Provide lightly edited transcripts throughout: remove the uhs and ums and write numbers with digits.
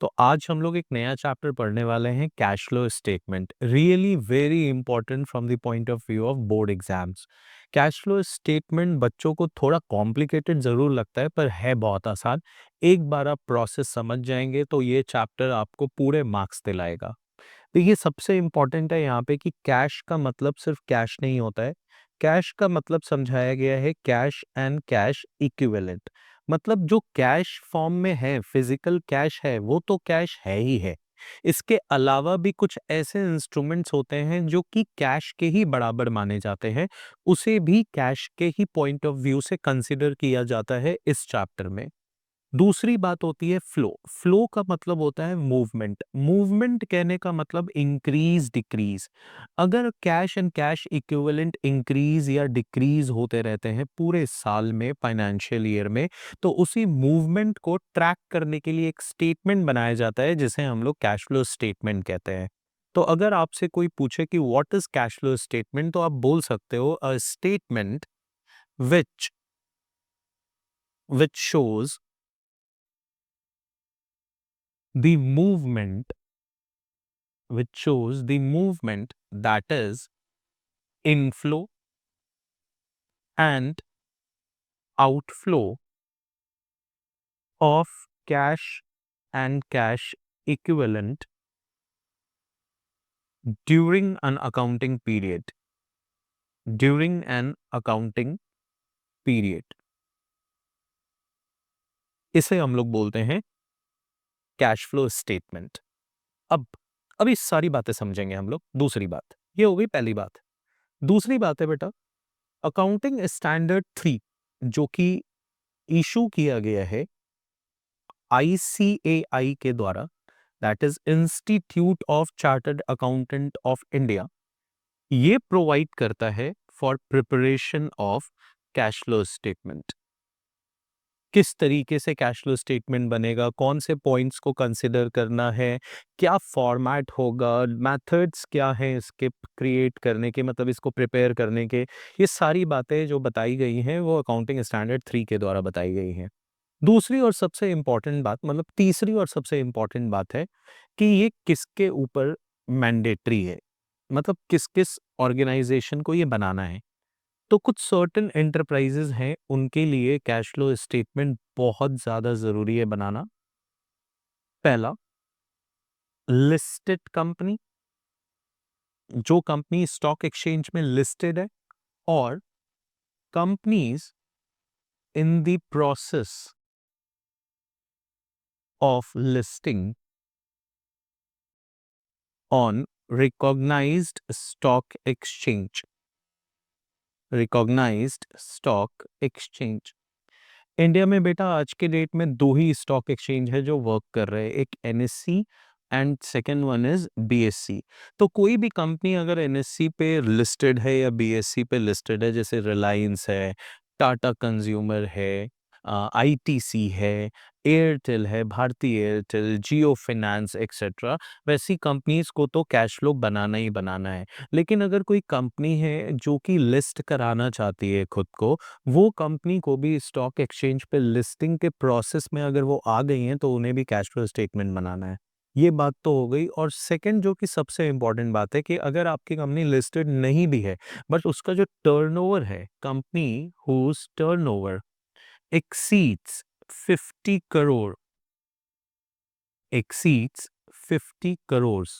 तो आज हम लोग एक नया चैप्टर पढ़ने वाले हैं, cash flow statement. Really very important from the point of view of board exams. Cash flow statement बच्चों को थोड़ा कॉम्प्लिकेटेड जरूर लगता है, पर है बहुत आसान। एक बार आप प्रोसेस समझ जाएंगे तो ये चैप्टर आपको पूरे मार्क्स दिलाएगा। देखिए, सबसे इंपॉर्टेंट है यहाँ पे कि कैश का मतलब सिर्फ कैश नहीं होता है। कैश का मतलब समझाया गया है कैश एंड कैश इक्विवेलेंट। मतलब जो कैश फॉर्म में है, फिजिकल कैश है, वो तो कैश है ही है। इसके अलावा भी कुछ ऐसे इंस्ट्रूमेंट्स होते हैं जो कि कैश के ही बराबर माने जाते हैं। उसे भी कैश के ही पॉइंट ऑफ व्यू से कंसिडर किया जाता है इस चैप्टर में। दूसरी बात होती है फ्लो। फ्लो का मतलब होता है मूवमेंट। मूवमेंट कहने का मतलब इंक्रीज डिक्रीज। अगर cash and cash equivalent increase या डिक्रीज होते रहते हैं पूरे साल में, फाइनेंशियल ईयर में, तो उसी मूवमेंट को ट्रैक करने के लिए एक स्टेटमेंट बनाया जाता है जिसे हम लोग कैश फ्लो स्टेटमेंट कहते हैं। तो अगर आपसे कोई पूछे कि what is cash flow statement, तो आप बोल सकते हो a statement which which shows the movement which shows the movement, that is inflow and outflow of cash and cash equivalent during an accounting period. During an accounting period, इसे हम लोग बोलते हैं कैश फ्लो स्टेटमेंट। अब अभी सारी बातें समझेंगे हम लोग। दूसरी बात, ये हो गई पहली बात। दूसरी बात है बेटा, अकाउंटिंग स्टैंडर्ड 3 जो कि इशू किया गया है ICAI के द्वारा, that is institute of chartered accountant of India, ये प्रोवाइड करता है for preparation of cash flow statement. किस तरीके से कैश फ्लो स्टेटमेंट बनेगा, कौन से पॉइंट्स को कंसिडर करना है, क्या फॉर्मेट होगा, मेथड्स क्या हैं इसके क्रिएट करने के, मतलब इसको प्रिपेयर करने के, ये सारी बातें जो बताई गई हैं वो अकाउंटिंग स्टैंडर्ड 3 के द्वारा बताई गई हैं। दूसरी और सबसे इम्पोर्टेंट बात, मतलब तीसरी और सबसे इम्पोर्टेंट बात है कि ये किसके ऊपर मैंडेटरी है, मतलब किस किस ऑर्गेनाइजेशन को ये बनाना है। तो कुछ सर्टेन एंटरप्राइजेज हैं, उनके लिए कैश फ्लो स्टेटमेंट बहुत ज्यादा जरूरी है बनाना। पहला, लिस्टेड कंपनी, जो कंपनी स्टॉक एक्सचेंज में लिस्टेड है, और companies in the process of listing on recognized stock exchange. Recognized stock exchange. India में बेटा आज के डेट में दो ही स्टॉक एक्सचेंज है जो वर्क कर रहे हैं, एक NSC and second one is BSc. तो कोई भी कंपनी अगर एनएससी पे लिस्टेड है या बीएससी पे लिस्टेड है, जैसे रिलायंस है, टाटा कंज्यूमर है, आईटीसी है, एयरटेल है, भारती एयरटेल, जियो फाइनेंस एक्सेट्रा, वैसी कंपनीज को तो कैश फ्लो बनाना ही बनाना है। लेकिन अगर कोई कंपनी है जो कि लिस्ट कराना चाहती है खुद को, वो कंपनी को भी स्टॉक एक्सचेंज पे लिस्टिंग के प्रोसेस में अगर वो आ गई हैं तो उन्हें भी कैश फ्लो स्टेटमेंट बनाना है। ये बात तो हो गई। और सेकंड जो कि सबसे इंपॉर्टेंट बात है कि अगर आपकी कंपनी लिस्टेड नहीं भी है, बट उसका जो टर्नओवर है, company whose turnover exceeds 50 crore, exceeds 50 crores,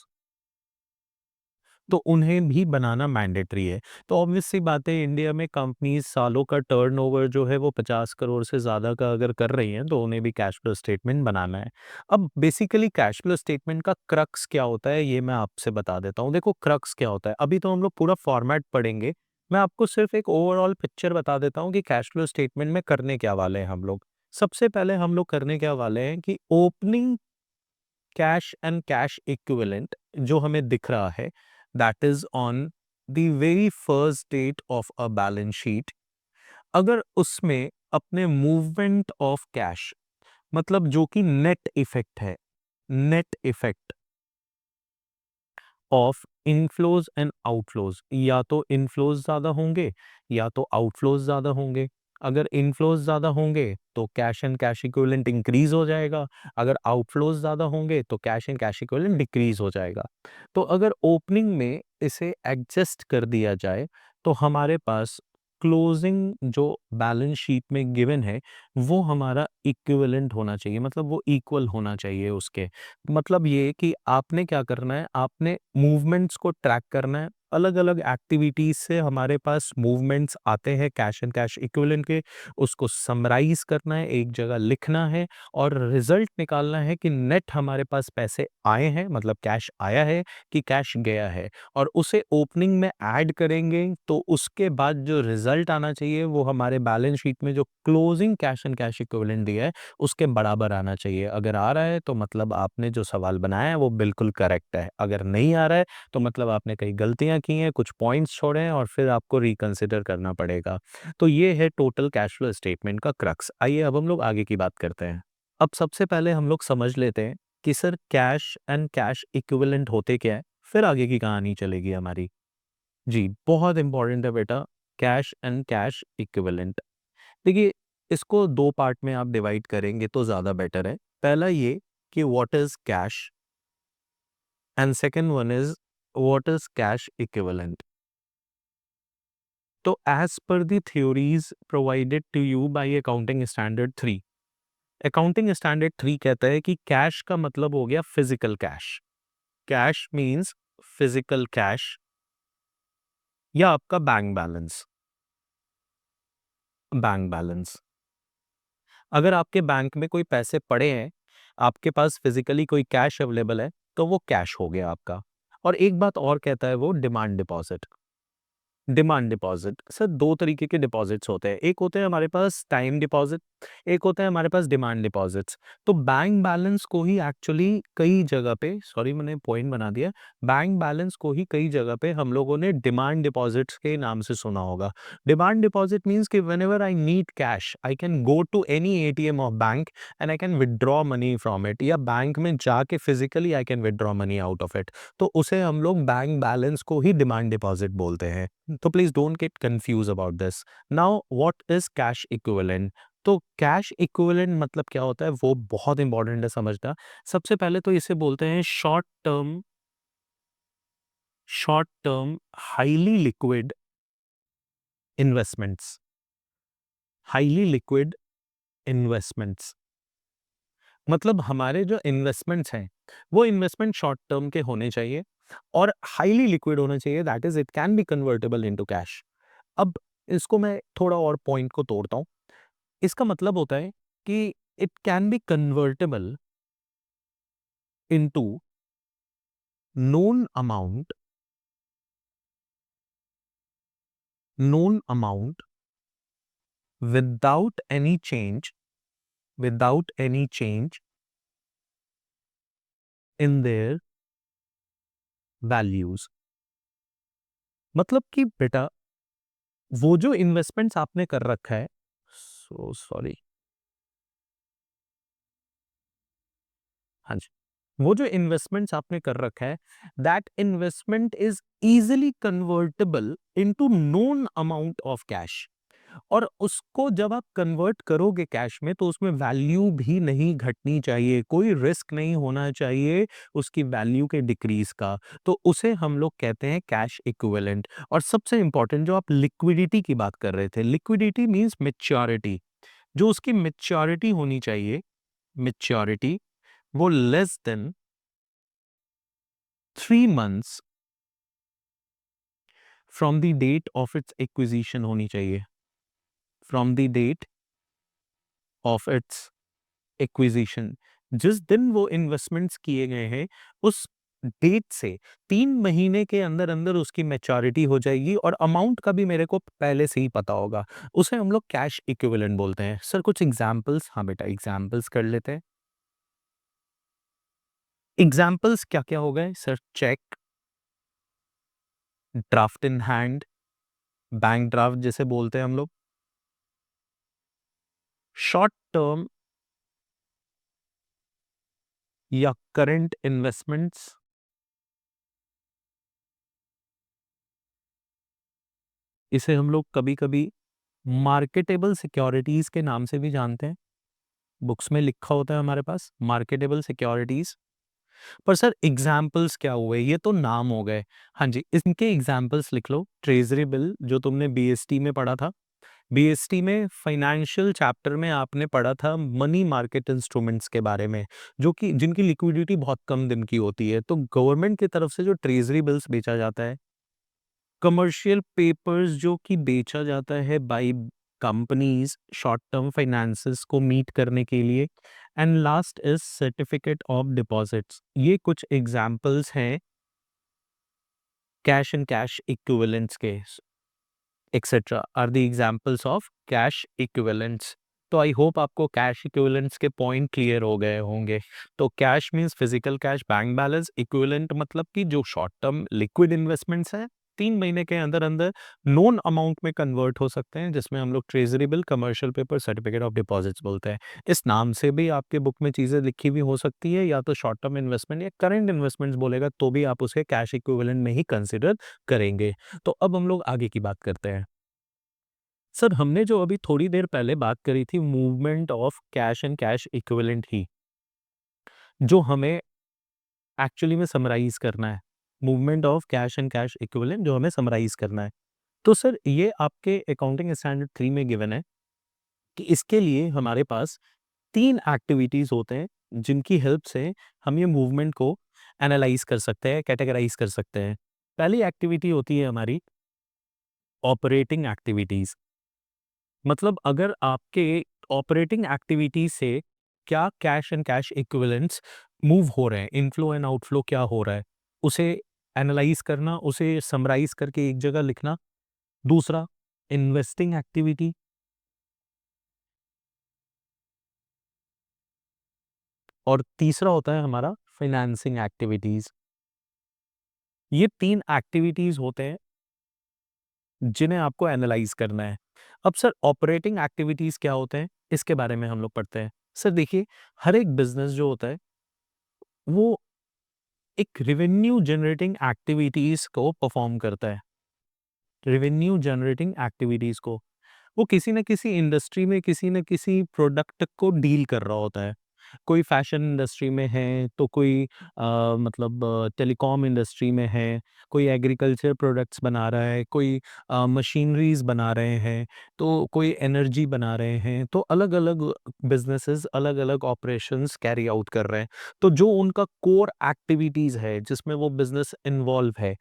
तो उन्हें भी बनाना मैंडेटरी है। तो ऑब्वियस सी बात है, इंडिया में कंपनीज सालों का टर्नओवर जो है वो 50 करोड़ से ज़्यादा का अगर कर रही हैं तो उन्हें भी कैश फ्लो स्टेटमेंट बनाना है। अब बेसिकली कैश फ्लो स्टेटमेंट का क्रक्स क्या होता है ये मैं आपसे बता देता हूँ। देखो, क्रक्स क्या होता है, अभी तो हम लोग पूरा फॉर्मेट पढ़ेंगे, मैं आपको सिर्फ एक ओवरऑल पिक्चर बता देता हूँ कि कैश फ्लो स्टेटमेंट में करने क्या वाले हैं हम लोग। सबसे पहले हम लोग करने क्या वाले हैं कि opening cash and cash equivalent जो हमें दिख रहा है, that is on the very first date of a balance sheet, अगर उसमें अपने मूवमेंट ऑफ कैश, मतलब जो कि नेट इफेक्ट है, net effect of inflows and outflows, या तो इनफ्लोज ज्यादा होंगे या तो आउटफ्लोज ज्यादा होंगे। अगर इनफ्लोज ज़्यादा होंगे तो cash and cash equivalent increase हो जाएगा, अगर आउटफ्लोज ज़्यादा होंगे तो cash and cash equivalent decrease हो जाएगा। तो अगर ओपनिंग में इसे एडजस्ट कर दिया जाए तो हमारे पास क्लोजिंग जो बैलेंस शीट में गिवन है वो हमारा इक्विवेलेंट होना चाहिए, मतलब वो इक्वल होना चाहिए उसके। मतलब ये कि आपने क्या करना है, आपने मूवमेंट्स को ट्रैक करना है। अलग-अलग एक्टिविटीज से हमारे पास मूवमेंट्स आते हैं कैश एंड कैश इक्विवेलेंट के, उसको समराइज करना है, एक जगह लिखना है और रिजल्ट निकालना है कि नेट हमारे पास पैसे आए हैं, मतलब कैश आया है कि कैश गया है, और उसे ओपनिंग में ऐड करेंगे तो उसके बाद जो रिजल्ट आना चाहिए वो हमारे बैलेंस शीट में जो closing cash and cash equivalent दिया है उसके बराबर आना चाहिए। अगर आ रहा है तो मतलब आपने जो सवाल बनाया है वो बिल्कुल करेक्ट है, अगर नहीं आ रहा है तो मतलब आपने कई गलतियां की हैं, कुछ पॉइंट्स छोड़े हैं और फिर आपको रिकंसिडर करना पड़ेगा। तो ये है टोटल कैश फ्लो स्टेटमेंट का क्रक्स। आइए अब हम लोग आगे की बात करते हैं। अब सबसे पहले हम लोग समझ लेते हैं कि sir cash and cash equivalent होते क्या है, फिर आगे की कहानी चलेगी हमारी। जी, बहुत इंपॉर्टेंट है बेटा, कैश एंड कैश इक्विवेलेंट। देखिए, इसको 2 पार्ट में आप डिवाइड करेंगे तो ज़्यादा बेटर है। पहला ये कि what is cash and second one is what is cash equivalent. तो as per the theories provided to you by accounting standard 3, accounting standard 3 कहता है कि कैश का मतलब हो गया physical cash. Cash means physical cash या आपका बैंक बैलेंस। बैंक बैलेंस, अगर आपके बैंक में कोई पैसे पड़े हैं, आपके पास फिजिकली कोई कैश अवेलेबल है, तो वो कैश हो गया आपका। और एक बात और कहता है वो demand deposit. Demand deposit sir 2 तरीके के डिपॉजिट्स होते हैं। एक होते हैं हमारे पास टाइम डिपॉजिट, एक होता है हमारे पास डिमांड डिपॉजिट्स। तो बैंक बैलेंस को ही एक्चुअली कई जगह पे, सॉरी मैंने पॉइंट बना दिया, बैंक बैलेंस को ही कई जगह पे हम लोगों ने डिमांड डिपॉजिट्स के नाम से सुना होगा। डिमांड डिपॉजिट मीन्स कि whenever I need cash, I can go to any ATM of bank and I can withdraw money from it, या बैंक में जाके physically I can withdraw money out of it. तो उसे हम लोग bank balance को ही demand deposit बोलते हैं। तो please don't get confuse about this. Now what is cash equivalent? तो कैश इक्विवेलेंट मतलब क्या होता है वो बहुत इंपॉर्टेंट है समझना। सबसे पहले तो इसे बोलते हैं short term highly liquid investments. Highly liquid investments मतलब हमारे जो इन्वेस्टमेंट्स हैं वो इन्वेस्टमेंट शॉर्ट टर्म के होने चाहिए और हाईली लिक्विड होना चाहिए, that is it can be convertible into cash. अब इसको मैं थोड़ा और पॉइंट को तोड़ता हूँ। इसका मतलब होता है कि it can be convertible into known amount, known amount without any change, without any change in their values. मतलब कि बेटा वो जो इन्वेस्टमेंट्स आपने कर रखा है, सो सॉरी, हाँ जी, वो जो इन्वेस्टमेंट्स आपने कर रखा है, that investment is easily convertible into known amount of cash. और उसको जब आप कन्वर्ट करोगे कैश में तो उसमें वैल्यू भी नहीं घटनी चाहिए, कोई रिस्क नहीं होना चाहिए उसकी वैल्यू के डिक्रीज का। तो उसे हम लोग कहते हैं कैश इक्विवेलेंट। और सबसे इंपॉर्टेंट जो आप लिक्विडिटी की बात कर रहे थे, लिक्विडिटी मींस मैच्योरिटी, जो उसकी मैच्योरिटी होनी चाहिए, मैच्योरिटी वो less than 3 months from the date of its acquisition होनी चाहिए, from the date of its acquisition. जिस दिन वो इन्वेस्टमेंट्स किए गए हैं उस डेट से 3 महीने के अंदर अंदर उसकी मैच्योरिटी हो जाएगी और अमाउंट का भी मेरे को पहले से ही पता होगा, उसे हम लोग कैश इक्विवेलेंट बोलते हैं। सर कुछ एग्जांपल्स, हाँ बेटा एग्जांपल्स कर लेते हैं। एग्जांपल्स क्या क्या हो गए sir? Cheque, draft in hand, bank draft जिसे बोलते हैं हम लोग, शॉर्ट टर्म या करंट इन्वेस्टमेंट्स, इसे हम लोग कभी कभी मार्केटेबल सिक्योरिटीज के नाम से भी जानते हैं, बुक्स में लिखा होता है हमारे पास मार्केटेबल सिक्योरिटीज। पर सर एग्जाम्पल्स क्या हुए, ये तो नाम हो गए। हाँ जी, इनके एग्जाम्पल्स लिख लो। ट्रेजरी बिल जो तुमने बीएसटी में पढ़ा था, बीएसटी में फाइनेंशियल चैप्टर में आपने पढ़ा था मनी मार्केट इंस्ट्रूमेंट्स के बारे में, जो कि जिनकी लिक्विडिटी बहुत कम दिन की होती है। तो गवर्नमेंट की तरफ से जो ट्रेजरी बिल्स बेचा जाता है, कमर्शियल पेपर्स जो कि बेचा जाता है by companies short term finances को मीट करने के लिए, and last is certificate of deposits. ये कुछ एग्जांपल्स हैं कैश एंड कैश इक्विवेलेंट्स के, etcetera are the examples of cash equivalents. तो आई होप आपको कैश इक्विवेलेंट्स के पॉइंट क्लियर हो गए होंगे। तो cash means physical cash bank balance, equivalent मतलब कि जो शॉर्ट टर्म लिक्विड इन्वेस्टमेंट्स हैं 3 महीने के अंदर अंदर नोन अमाउंट में कन्वर्ट हो सकते हैं, जिसमें हम लोग treasury bill, commercial paper, certificate of deposits बोलते हैं। इस नाम से भी आपके बुक में चीजें लिखी हुई हो सकती है, या तो शॉर्ट टर्म इन्वेस्टमेंट या करंट इन्वेस्टमेंट्स बोलेगा तो भी आप उसे कैश इक्विवेलेंट में ही कंसिडर करेंगे। तो अब हम लोग आगे की बात करते हैं। सर हमने जो अभी थोड़ी देर पहले बात करी थी movement of cash and cash equivalent ही, जो हमें एक्चुअली में समराइज करना है। Movement of cash and cash equivalent जो हमें समराइज करना है। तो सर ये आपके अकाउंटिंग स्टैंडर्ड 3 में गिवन है कि इसके लिए हमारे पास 3 एक्टिविटीज होते हैं, जिनकी हेल्प से हम ये मूवमेंट को एनालाइज कर सकते हैं, कैटेगराइज कर सकते हैं। पहली एक्टिविटी होती है हमारी ऑपरेटिंग एक्टिविटीज। मतलब अगर आपके ऑपरेटिंग एक्टिविटी से क्या cash and cash equivalents move हो रहे हैं, इनफ्लो एंड आउटफ्लो क्या हो रहा है, उसे एनालाइज करना, उसे समराइज करके एक जगह लिखना। दूसरा इन्वेस्टिंग एक्टिविटी, और तीसरा होता है हमारा फाइनेंसिंग एक्टिविटीज। ये 3 एक्टिविटीज होते हैं जिन्हें आपको एनालाइज करना है। अब सर ऑपरेटिंग एक्टिविटीज क्या होते हैं, इसके बारे में हम लोग पढ़ते हैं। सर देखिए, हर एक बिजनेस जो होता है वो एक रेवेन्यू जनरेटिंग एक्टिविटीज को परफॉर्म करता है। रेवेन्यू जनरेटिंग एक्टिविटीज को वो किसी न किसी इंडस्ट्री में किसी न किसी प्रोडक्ट को डील कर रहा होता है। कोई फैशन इंडस्ट्री में है, तो कोई मतलब टेलीकॉम इंडस्ट्री में है, कोई एग्रीकल्चर प्रोडक्ट्स बना रहा है, कोई मशीनरीज बना रहे हैं, तो कोई एनर्जी बना रहे हैं। तो अलग अलग बिजनेसेस अलग अलग ऑपरेशंस कैरी आउट कर रहे हैं। तो जो उनका कोर एक्टिविटीज है जिसमें वो बिजनेस इन्वॉल्व है,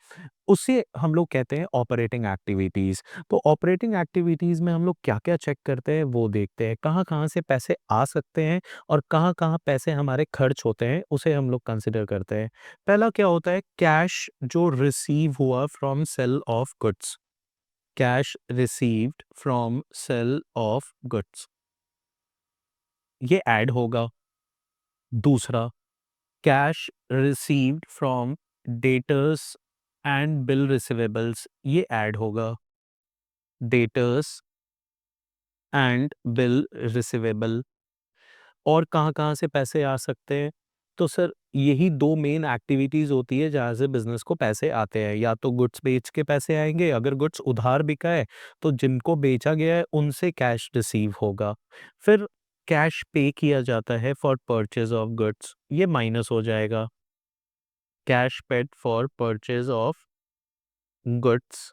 उसे हम लोग कहते हैं ऑपरेटिंग एक्टिविटीज। तो ऑपरेटिंग एक्टिविटीज में हम लोग क्या क्या चेक करते हैं वो देखते हैं, कहाँ कहाँ से पैसे आ सकते हैं और कहाँ कहाँ पैसे हमारे खर्च होते हैं, उसे हम लोग कंसिडर करते हैं। पहला क्या होता है, कैश जो रिसीव हुआ from sale of goods. Cash received from sale of goods, ये ऐड होगा। दूसरा, cash received from debtors and bill receivables, ये ऐड होगा। Debtors and bill receivable. और कहाँ-कहाँ से पैसे आ सकते हैं? तो सर यही 2 मेन एक्टिविटीज़ होती है जहाँ से बिज़नेस को पैसे आते हैं। या तो गुड्स बेच के पैसे आएँगे, अगर गुड्स उधार बिका है तो जिनको बेचा गया है उनसे कैश रिसीव होगा। फिर कैश पे किया जाता है फॉर परचेज़ ऑफ गुड्स, ये माइनस हो जाएगा। Cash paid for purchase of goods.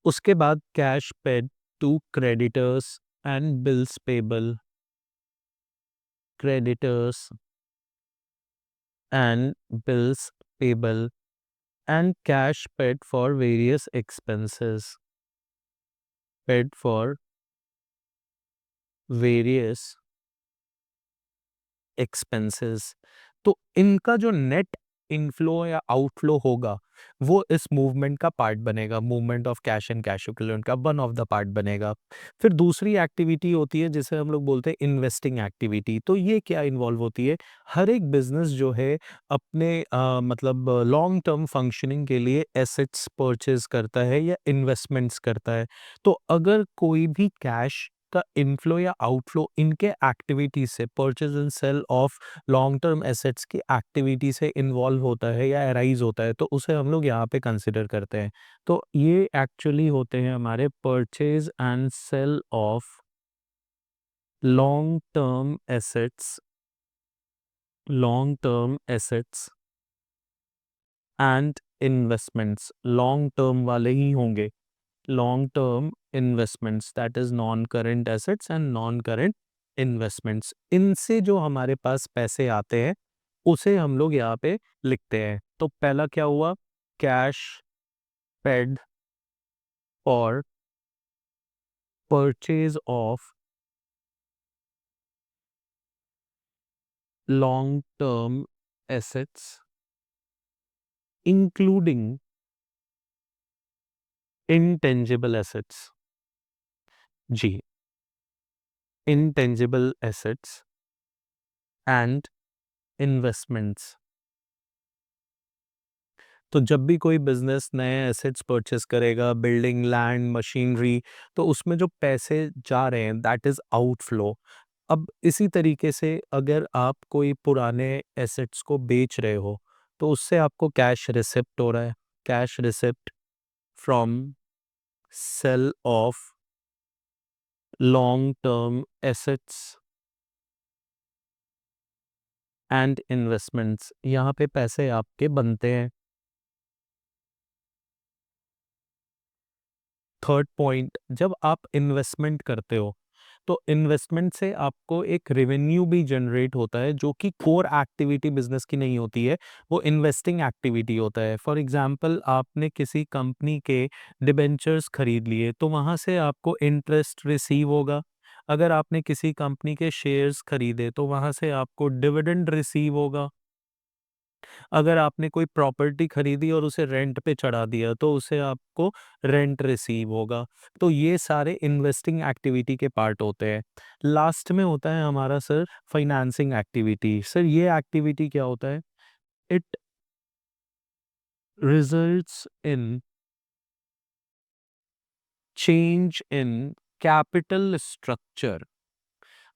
उसके बाद cash paid to creditors and bills payable. Creditors and bills payable and cash paid for various expenses. Paid for various expenses। तो इनका जो net inflow या outflow होगा वो इस मूवमेंट का पार्ट बनेगा। Movement of cash and cash equivalent का वन ऑफ द पार्ट बनेगा। फिर दूसरी एक्टिविटी होती है जिसे हम लोग बोलते हैं इन्वेस्टिंग एक्टिविटी। तो ये क्या इन्वॉल्व होती है, हर एक बिजनेस जो है अपने मतलब लॉन्ग टर्म फंक्शनिंग के लिए एसेट्स परचेज करता है या इन्वेस्टमेंट्स करता है। तो अगर कोई भी कैश का इनफ्लो या आउटफ्लो इनके एक्टिविटी से, purchase and sale of long term assets की एक्टिविटी से इन्वॉल्व होता है या अराइज होता है, तो उसे हम लोग यहाँ पे कंसिडर करते हैं। तो ये एक्चुअली होते हैं हमारे purchase and sale of long term assets, long term assets and investments. Long term वाले ही होंगे, long term investments, that is non current assets and non current investments. इनसे जो हमारे पास पैसे आते हैं उसे हम लोग यहाँ पे लिखते हैं। तो पहला क्या हुआ, कैश पेड और purchase of long term assets including intangible assets, जी, intangible assets and investments। तो जब भी कोई बिजनेस नए एसेट्स परचेस करेगा, बिल्डिंग, लैंड, मशीनरी, तो उसमें जो पैसे जा रहे हैं दैट इज आउटफ्लो। अब इसी तरीके से अगर आप कोई पुराने एसेट्स को बेच रहे हो तो उससे आपको कैश रिसिप्ट हो रहा है, cash receipt from sale of long term assets and investments, यहाँ पे पैसे आपके बनते हैं। थर्ड पॉइंट, जब आप इन्वेस्टमेंट करते हो तो इन्वेस्टमेंट से आपको एक रेवेन्यू भी जनरेट होता है जो कि कोर एक्टिविटी बिजनेस की नहीं होती है, वो इन्वेस्टिंग एक्टिविटी होता है। फॉर एग्जांपल आपने किसी कंपनी के डिबेंचर्स खरीद लिए तो वहाँ से आपको इंटरेस्ट रिसीव होगा। अगर आपने किसी कंपनी के शेयर्स खरीदे तो वहाँ से आपको डिविडेंड रिसीव होगा। अगर आपने कोई प्रॉपर्टी खरीदी और उसे रेंट पे चढ़ा दिया तो उसे आपको रेंट रिसीव होगा। तो ये सारे इन्वेस्टिंग एक्टिविटी के पार्ट होते हैं। लास्ट में होता है हमारा सर फाइनेंसिंग एक्टिविटी। सर ये एक्टिविटी क्या होता है, it results in change in capital structure.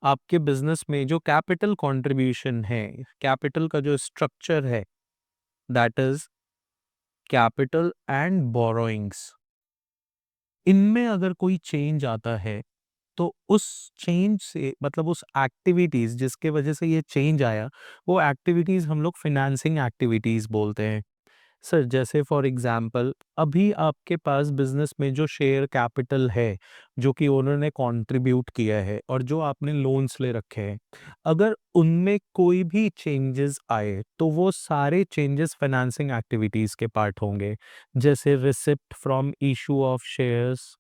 आपके बिजनेस में जो कैपिटल कंट्रीब्यूशन है, कैपिटल का जो स्ट्रक्चर है, that is capital and borrowings, इनमें अगर कोई चेंज आता है तो उस चेंज से मतलब उस एक्टिविटीज जिसके वजह से ये चेंज आया, वो एक्टिविटीज हम लोग फाइनेंसिंग एक्टिविटीज बोलते हैं। सर जैसे फॉर एग्जांपल अभी आपके पास बिजनेस में जो शेयर कैपिटल है जो कि ओनर ने कंट्रीब्यूट किया है और जो आपने लोन्स ले रखे हैं, अगर उनमें कोई भी चेंजेस आए तो वो सारे चेंजेस फाइनेंसिंग एक्टिविटीज के पार्ट होंगे। जैसे receipt from issue of shares,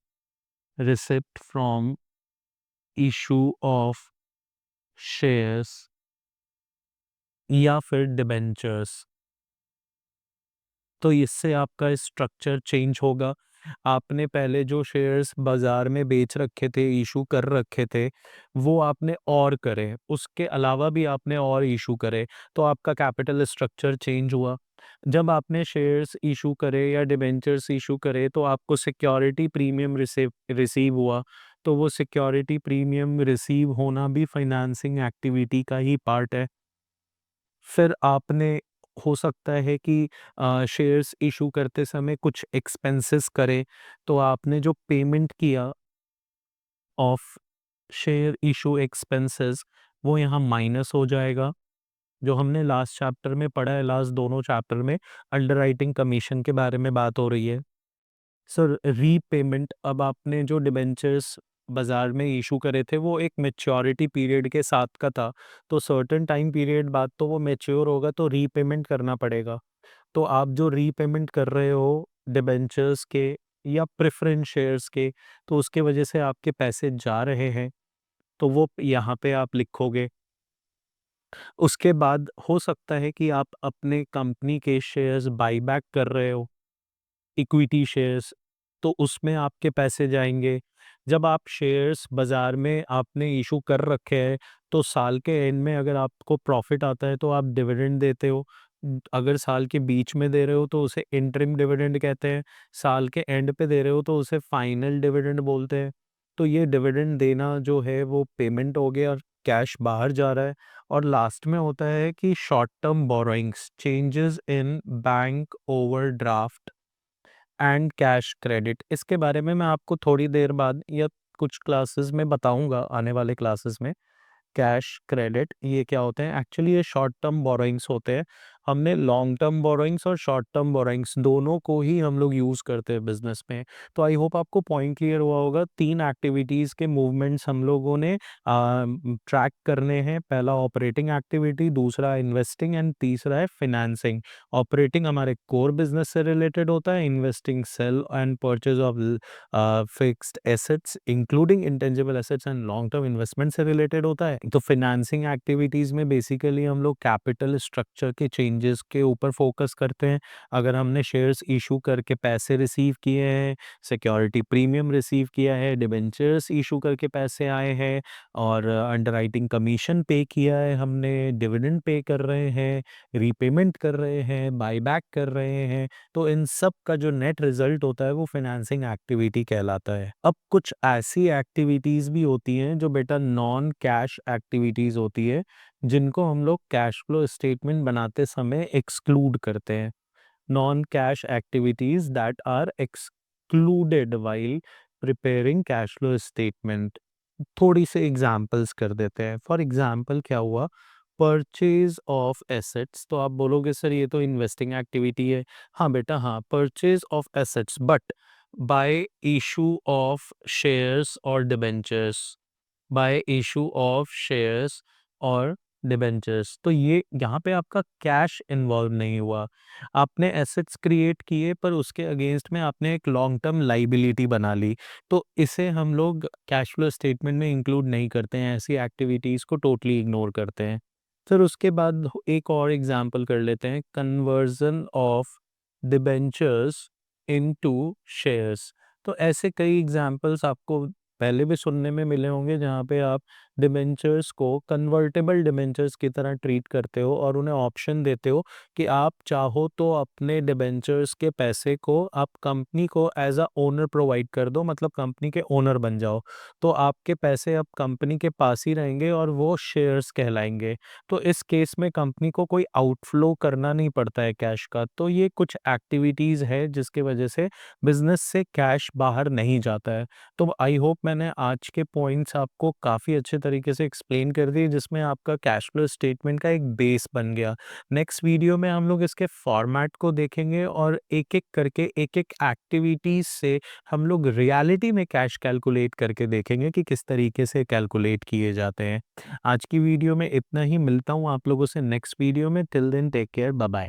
receipt from issue of shares या फिर डिबेंचर्स। तो इससे आपका स्ट्रक्चर चेंज होगा। आपने पहले जो शेयर्स बाजार में बेच रखे थे, इशू कर रखे थे, वो आपने और करे, उसके अलावा भी आपने और इशू करे, तो आपका कैपिटल स्ट्रक्चर चेंज हुआ। जब आपने शेयर्स इशू करे या डिबेंचर्स इशू करे तो आपको सिक्योरिटी प्रीमियम रिसीव रिसीव हुआ, तो वो सिक्योरिटी प्रीमियम रिसीव होना भी फाइनेंसिंग एक्टिविटी का ही पार्ट है। फिर आपने हो सकता है कि शेयर्स इशू करते समय कुछ एक्सपेंसेस करे, तो आपने जो पेमेंट किया ऑफ शेयर इशू एक्सपेंसेस वो यहाँ माइनस हो जाएगा। जो हमने लास्ट चैप्टर में पढ़ा है, लास्ट दोनों चैप्टर में अंडरराइटिंग कमीशन के बारे में बात हो रही है। सर रीपेमेंट, अब आपने जो डिबेंचर्स बाजार में इशू करे थे वो एक मैच्योरिटी पीरियड के साथ का था, तो सर्टेन टाइम पीरियड बाद तो वो मैच्योर होगा तो रीपेमेंट करना पड़ेगा। तो आप जो रीपेमेंट कर रहे हो डिबेंचर्स के या प्रेफरेंस शेयर्स के, तो उसके वजह से आपके पैसे जा रहे हैं, तो वो यहाँ पे आप लिखोगे। उसके बाद हो सकता है कि आप अपने कंपनी के शेयर्स बाईबैक कर रहे हो, इक्विटी शेयर्स, तो उसमें आपके पैसे जाएँगे। जब आप शेयर्स बाज़ार में आपने इश्यू कर रखे हैं, तो साल के एंड में अगर आपको प्रॉफ़िट आता है तो आप डिविडेंड देते हो। अगर साल के बीच में दे रहे हो तो उसे इंटरिम डिविडेंड कहते हैं, साल के एंड पे दे रहे हो तो उसे फाइनल डिविडेंड बोलते हैं। तो ये डिविडेंड देना जो है वो पेमेंट हो गया और कैश बाहर जा रहा है। और लास्ट में होता है कि short term borrowings, changes in bank overdraft and cash credit. इसके बारे में मैं आपको थोड़ी देर बाद या कुछ क्लासेस में बताऊंगा, आने वाले क्लासेस में। कैश क्रेडिट ये क्या होते हैं? एक्चुअली ये शॉर्ट टर्म बोरोइंग्स होते हैं। हमने लॉन्ग टर्म बोरोइंग्स और शॉर्ट टर्म बोरोइंग्स दोनों को ही हम लोग यूज़ करते हैं बिजनेस में। तो आई होप आपको पॉइंट क्लियर हुआ होगा। 3 एक्टिविटीज़ के मूवमेंट्स हम लोगों ने ट्रैक करने हैं। पहला ऑपरेटिंग एक्टिविटी, दूसरा इन्वेस्टिंग एंड तीसरा है फाइनेंसिंग। ऑपरेटिंग हमारे कोर बिजनेस से रिलेटेड होता है, investing sale and purchase of fixed assets including intangible assets and long term investment से रिलेटेड होता है। तो फाइनेंसिंग एक्टिविटीज में बेसिकली हम लोग कैपिटल स्ट्रक्चर के चेंजेस के ऊपर फोकस करते हैं। अगर हमने शेयर्स इशू करके पैसे रिसीव किए हैं, सिक्योरिटी प्रीमियम रिसीव किया है, डिबेंचर्स इशू करके पैसे आए हैं और अंडरराइटिंग कमीशन पे किया है, हमने डिविडेंड पे कर रहे हैं, रीपेमेंट कर रहे हैं, बायबैक कर रहे हैं, तो इन सब का जो नेट रिजल्ट होता है वो फाइनेंसिंग एक्टिविटी कहलाता है। अब कुछ ऐसी एक्टिविटीज भी होती हैं जो बेटा नॉन कैश एक्टिविटीज होती है, जिनको हम लोग कैश फ्लो स्टेटमेंट बनाते समय एक्सक्लूड करते हैं। Non cash activities that are excluded while preparing cash flow statement. थोड़ी सी एग्जांपल्स कर देते हैं। फॉर एग्जांपल क्या हुआ? Purchase of assets. तो आप बोलोगे सर ये तो इन्वेस्टिंग एक्टिविटी है। हाँ बेटा हाँ, purchase of assets but by issue of shares और debentures, by issue of shares और डिबेंचर्स। तो ये यहाँ पे आपका कैश इन्वॉल्व नहीं हुआ। आपने एसेट्स क्रिएट किए पर उसके अगेंस्ट में आपने एक लॉन्ग टर्म लाइबिलिटी बना ली, तो इसे हम लोग कैश फ्लो स्टेटमेंट में इंक्लूड नहीं करते हैं। ऐसी एक्टिविटीज़ को टोटली इग्नोर करते हैं। फिर उसके बाद एक और एग्जांपल कर लेते हैं, conversion of debentures into shares. तो ऐसे कई एग्जांपल्स आपको पहले भी सुनने में मिले होंगे जहाँ पे आप डिबेंचर्स को कन्वर्टेबल डिबेंचर्स की तरह ट्रीट करते हो और उन्हें ऑप्शन देते हो कि आप चाहो तो अपने डिबेंचर्स के पैसे को आप कंपनी को एज अ ओनर प्रोवाइड कर दो, मतलब कंपनी के ओनर बन जाओ। तो आपके पैसे अब कंपनी के पास ही रहेंगे और वो शेयर्स कहलाएंगे। तो इस केस में कंपनी को कोई आउटफ्लो करना नहीं पड़ता है कैश का। तो ये कुछ एक्टिविटीज़ है जिसकी वजह से बिजनेस से कैश बाहर नहीं जाता है। तो आई होप मैंने आज के पॉइंट्स आपको काफ़ी अच्छे तरीके से एक्सप्लेन कर दिए, जिसमें आपका कैश फ्लो स्टेटमेंट का एक बेस बन गया। नेक्स्ट वीडियो में हम लोग इसके फॉर्मेट को देखेंगे और एक-एक करके एक-एक एक्टिविटीज़ से हम लोग रियलिटी में कैश कैलकुलेट करके देखेंगे कि किस तरीके से कैलकुलेट किए जाते हैं। आज की वीडियो में इतना ही, मिलता हूँ आप लोगों से नेक्स्ट वीडियो में। Till then take care, bye bye.